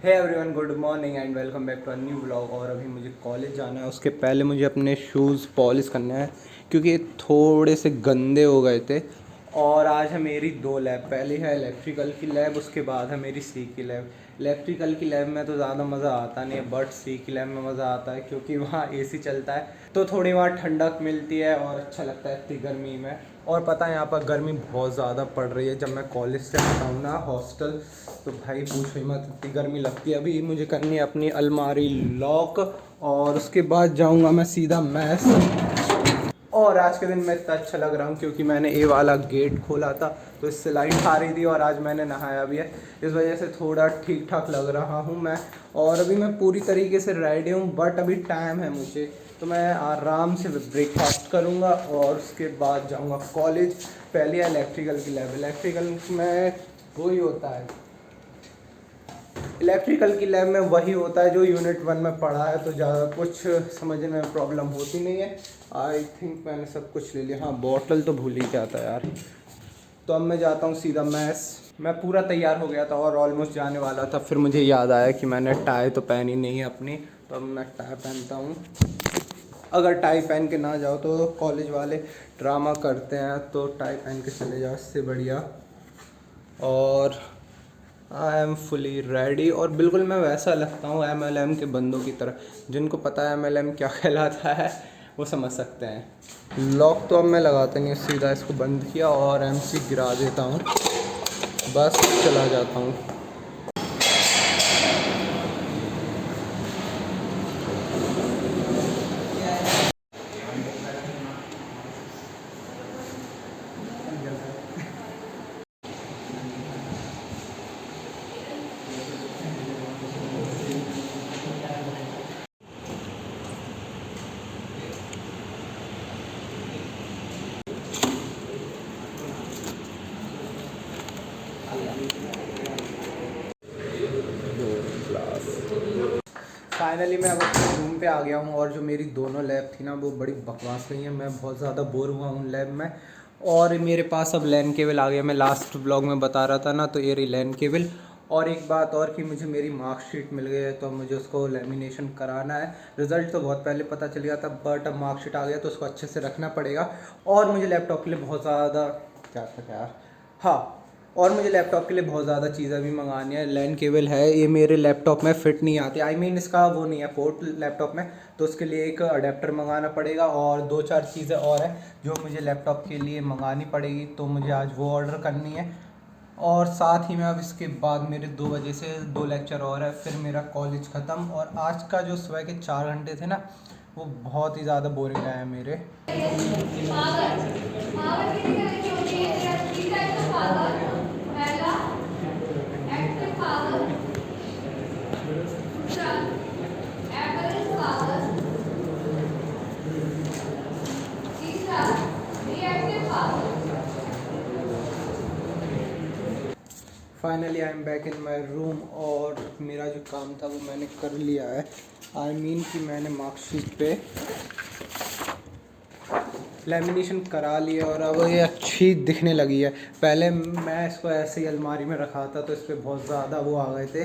Hey everyone, good morning and welcome back to a new blog. और अभी मुझे college जाना है। उसके पहले मुझे अपने शूज़ पॉलिश करने हैं क्योंकि ये थोड़े से गंदे हो गए थे। और आज है मेरी दो लैब। पहली है इलेक्ट्रिकल की लैब, उसके बाद है मेरी सी की लैब। इलेक्ट्रिकल की लैब में तो ज़्यादा मज़ा आता नहीं है, बट सी की लैब में मज़ा आता है क्योंकि वहाँ एसी चलता है तो थोड़ी वहाँ ठंडक मिलती है और अच्छा लगता है इतनी गर्मी में। और पता है यहाँ पर गर्मी बहुत ज़्यादा पड़ रही है। जब मैं कॉलेज से आता हूँ ना हॉस्टल, तो भाई पूछो ही मत, इतनी गर्मी लगती है। अभी मुझे करनी है अपनी अलमारी लॉक और उसके बाद जाऊँगा मैं सीधा मैस। और आज के दिन मैं इतना अच्छा लग रहा हूँ क्योंकि मैंने ए वाला गेट खोला था तो इससे लाइट आ रही थी और आज मैंने नहाया भी है, इस वजह से थोड़ा ठीक ठाक लग रहा हूँ मैं। और अभी मैं पूरी तरीके से रेडी हूँ, बट अभी टाइम है मुझे, तो मैं आराम से ब्रेकफास्ट करूँगा और उसके बाद जाऊँगा कॉलेज। पहले इलेक्ट्रिकल की लैब। इलेक्ट्रिकल में वही होता है, इलेक्ट्रिकल की लैब में वही होता है जो यूनिट 1 में पढ़ा है, तो ज़्यादा कुछ समझने में प्रॉब्लम होती नहीं है। आई थिंक मैंने सब कुछ ले लिया। हाँ, बॉटल तो भूल ही जाता यार। तो अब मैं जाता हूँ सीधा मैस। मैं पूरा तैयार हो गया था और ऑलमोस्ट जाने वाला था, फिर मुझे याद आया कि मैंने टाई तो पहनी नहीं है अपनी, तो अब मैं टाई पहनता हूँ। अगर टाई पहन के ना जाओ तो कॉलेज वाले ड्रामा करते हैं, तो टाई पहन के चले जाओ, इससे बढ़िया। और आई एम फुली रेडी और बिल्कुल मैं वैसा लगता हूँ MLM के बंदों की तरह। जिनको पता है MLM क्या कहलाता है वो समझ सकते हैं। लॉक तो अब मैं लगाता नहीं, सीधा इसको बंद किया और MC गिरा देता हूँ, बस चला जाता हूँ। फाइनली मैं अब अपने रूम पे आ गया हूँ और जो मेरी दोनों लैब थी ना वो बड़ी बकवास गई हैं। मैं बहुत ज़्यादा बोर हुआ हूँ लैब में। और मेरे पास अब लैन केबल आ गया। मैं लास्ट ब्लॉग में बता रहा था ना, तो ये रही लैन केबल। और एक बात और कि मुझे मेरी मार्कशीट मिल गई है, तो अब मुझे उसको लेमिनेशन कराना है। रिज़ल्ट तो बहुत पहले पता चल गया था, बट अब मार्कशीट आ गया तो उसको अच्छे से रखना पड़ेगा। और मुझे लैपटॉप के लिए बहुत ज़्यादा क्या था यार, हाँ, और मुझे लैपटॉप के लिए बहुत ज़्यादा चीज़ें भी मंगानी है। लैन केबल है, ये मेरे लैपटॉप में फ़िट नहीं आती। आई मीन इसका वो नहीं है पोर्ट लैपटॉप में, तो उसके लिए एक अडेप्टर मंगाना पड़ेगा। और 2-4 चीज़ें और हैं जो मुझे लैपटॉप के लिए मंगानी पड़ेगी, तो मुझे आज वो ऑर्डर करनी है। और साथ ही में अब इसके बाद मेरे 2 बजे से 2 लेक्चर और है, फिर मेरा कॉलेज ख़त्म। और आज का जो सुबह के 4 घंटे थे ना, वो बहुत ही ज़्यादा बोरिंग रहे हैं मेरे। Finally I am back in my room और मेरा जो काम था वो मैंने कर लिया है। आई मीन कि मैंने मार्कशीट पे लेमिनेशन करा लिया और अब ये अच्छी दिखने लगी है। पहले मैं इसको ऐसे ही अलमारी में रखा था तो इस पर बहुत ज़्यादा वो आ गए थे,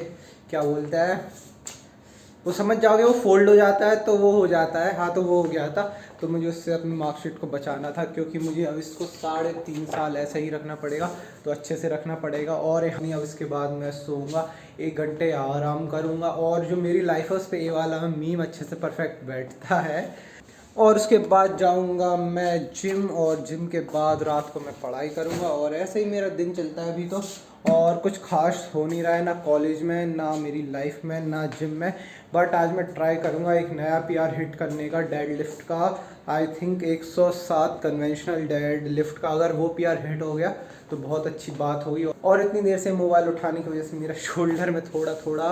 क्या बोलते हैं, वो समझ जाओगे, वो फोल्ड हो जाता है तो वो हो जाता है। हाँ, तो वो हो गया था। तो मुझे उससे अपनी मार्कशीट को बचाना था क्योंकि मुझे अब इसको 3.5 साल ऐसे ही रखना पड़ेगा, तो अच्छे से रखना पड़ेगा। और अब इसके बाद मैं सोऊंगा, 1 घंटे आराम करूँगा। और जो मेरी लाइफ है उस पर ये वाला मीम अच्छे से परफेक्ट बैठता है। और उसके बाद जाऊंगा मैं जिम, और जिम के बाद रात को मैं पढ़ाई करूंगा। और ऐसे ही मेरा दिन चलता है अभी तो। और कुछ खास हो नहीं रहा है, ना कॉलेज में, ना मेरी लाइफ में, ना जिम में। बट आज मैं ट्राई करूंगा एक नया PR हिट करने का, डेड लिफ्ट का। I think 107 conventional dead lift का। अगर वो PR हिट हो गया तो बहुत अच्छी बात होगी। और इतनी देर से मोबाइल उठाने की वजह से मेरा शोल्डर में थोड़ा थोड़ा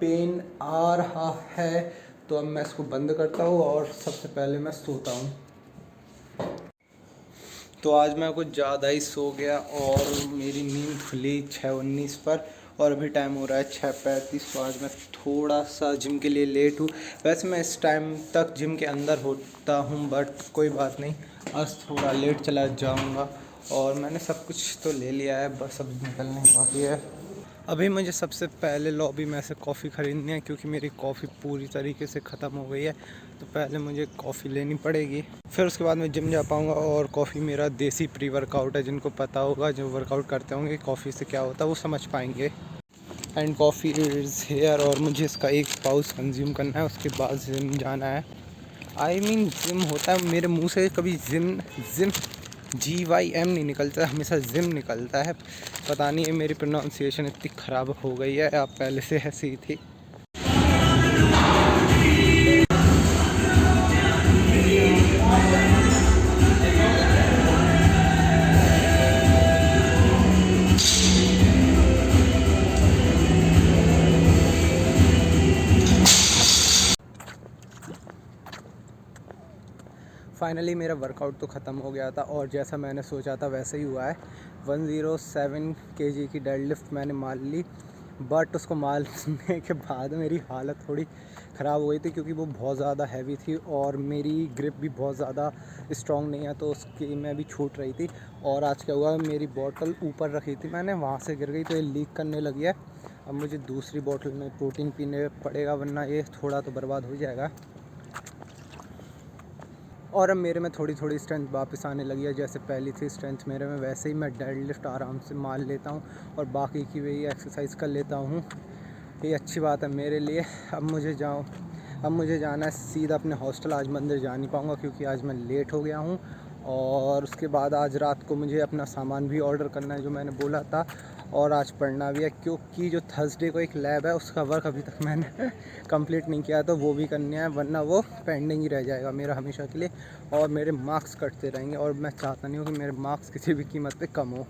पेन आ रहा है। तो अब मैं इसको बंद करता हूँ और सबसे पहले मैं सोता हूँ। तो आज मैं कुछ ज़्यादा ही सो गया और मेरी नींद खुली 6:19 पर और अभी टाइम हो रहा है 6:35। तो आज मैं थोड़ा सा जिम के लिए लेट हूँ। वैसे मैं इस टाइम तक जिम के अंदर होता हूँ, बट कोई बात नहीं, आज थोड़ा लेट चला जाऊँगा। और मैंने सब कुछ तो ले लिया है, बस अब निकलने बाकी है। अभी मुझे सबसे पहले लॉबी में से कॉफ़ी ख़रीदनी है क्योंकि मेरी कॉफ़ी पूरी तरीके से ख़त्म हो गई है। तो पहले मुझे कॉफ़ी लेनी पड़ेगी, फिर उसके बाद मैं जिम जा पाऊँगा। और कॉफ़ी मेरा देसी प्री वर्कआउट है, जिनको पता होगा, जो वर्कआउट करते होंगे कॉफ़ी से क्या होता है वो समझ पाएंगे। एंड कॉफ़ी इज़ हेयर और मुझे इसका एक पाउच कंज्यूम करना है, उसके बाद जिम जाना है। आई मीन जिम होता है, मेरे मुंह से कभी जिम जिम GYM नहीं निकलता, हमेशा जिम निकलता है। पता नहीं है, मेरी प्रोनाउंसिएशन इतनी ख़राब हो गई है, आप पहले से ऐसी ही थी। फाइनली मेरा वर्कआउट तो ख़त्म हो गया था और जैसा मैंने सोचा था वैसे ही हुआ है। 107 kg की डेडलिफ्ट मैंने मार ली, बट उसको मारने के बाद मेरी हालत थोड़ी ख़राब हो गई थी क्योंकि वो बहुत ज़्यादा हैवी थी और मेरी ग्रिप भी बहुत ज़्यादा स्ट्रॉन्ग नहीं है, तो उसकी मैं भी छूट रही थी। और आज क्या हुआ, मेरी बॉटल ऊपर रखी थी मैंने, वहाँ से गिर गई तो ये लीक करने लगी है। अब मुझे दूसरी बॉटल में प्रोटीन पीने पड़ेगा, वरना ये थोड़ा तो बर्बाद हो जाएगा। और अब मेरे में थोड़ी थोड़ी स्ट्रेंथ वापस आने लगी है, जैसे पहली थी स्ट्रेंथ मेरे में, वैसे ही मैं डेडलिफ्ट आराम से मार लेता हूँ और बाकी की वही एक्सरसाइज कर लेता हूँ। ये अच्छी बात है मेरे लिए। अब मुझे जाना है सीधा अपने हॉस्टल। आज मंदिर जा नहीं पाऊँगा क्योंकि आज मैं लेट हो गया हूँ। और उसके बाद आज रात को मुझे अपना सामान भी ऑर्डर करना है जो मैंने बोला था, और आज पढ़ना भी है क्योंकि जो थर्सडे को एक लैब है उसका वर्क अभी तक मैंने कंप्लीट नहीं किया, तो वो भी करना है, वरना वो पेंडिंग ही रह जाएगा मेरा हमेशा के लिए और मेरे मार्क्स कटते रहेंगे। और मैं चाहता नहीं हूँ कि मेरे मार्क्स किसी भी कीमत पे कम हो।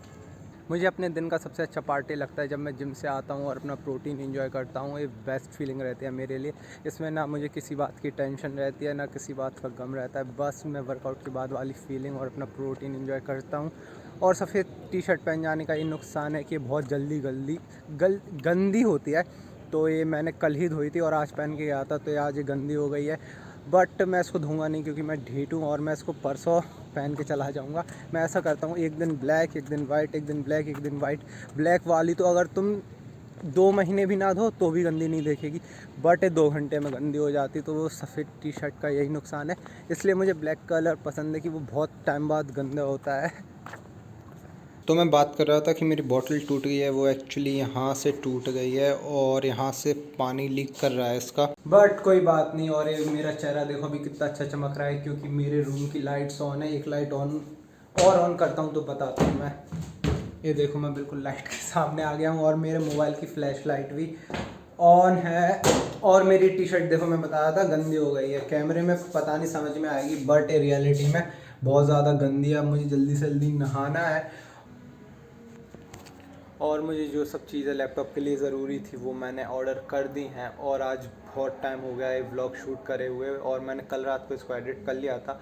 मुझे अपने दिन का सबसे अच्छा पार्ट ये लगता है जब मैं जिम से आता हूँ और अपना प्रोटीन एंजॉय करता हूँ। ये बेस्ट फीलिंग रहती है मेरे लिए। इसमें ना मुझे किसी बात की टेंशन रहती है, ना किसी बात का गम रहता है। बस मैं वर्कआउट के बाद वाली फीलिंग और अपना प्रोटीन एंजॉय करता हूँ। और सफ़ेद टी शर्ट पहन जाने का ये नुकसान है कि ये बहुत जल्दी गंदी होती है। तो ये मैंने कल ही धोई थी और आज पहन के गया था, तो ये आज ये गंदी हो गई है। बट मैं इसको धोऊंगा नहीं क्योंकि मैं ढीठ हूँ और मैं इसको परसों पहन के चला जाऊँगा। मैं ऐसा करता हूँ, एक दिन ब्लैक, एक दिन वाइट, एक दिन ब्लैक, एक दिन वाइट। ब्लैक वाली तो अगर तुम 2 महीने भी ना धो तो भी गंदी नहीं देखेगी, बट 2 घंटे में गंदी हो जाती। तो वो सफ़ेद टी शर्ट का यही नुकसान है, इसलिए मुझे ब्लैक कलर पसंद है कि वो बहुत टाइम बाद गंदा होता है। तो मैं बात कर रहा था कि मेरी बॉटल टूट गई है, वो एक्चुअली यहाँ से टूट गई है और यहाँ से पानी लीक कर रहा है इसका, बट कोई बात नहीं। और ये मेरा चेहरा देखो अभी कितना अच्छा चमक रहा है क्योंकि मेरे रूम की लाइट्स ऑन है। एक लाइट ऑन करता हूँ तो बताता हूँ मैं। ये देखो मैं बिल्कुल लाइट के सामने आ गया हूँ और मेरे मोबाइल की फ्लैश लाइट भी ऑन है। और मेरी टी शर्ट देखो, मैं बताया था गंदी हो गई है, कैमरे में पता नहीं समझ में आएगी बट रियलिटी में बहुत ज़्यादा गंदी है। अब मुझे जल्दी से जल्दी नहाना है और मुझे जो सब चीज़ें लैपटॉप के लिए ज़रूरी थी वो मैंने ऑर्डर कर दी हैं। और आज बहुत टाइम हो गया है व्लॉग शूट करे हुए और मैंने कल रात को इसको एडिट कर लिया था।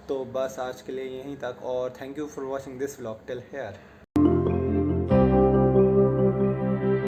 तो बस आज के लिए यहीं तक और thank you for watching this vlog till here.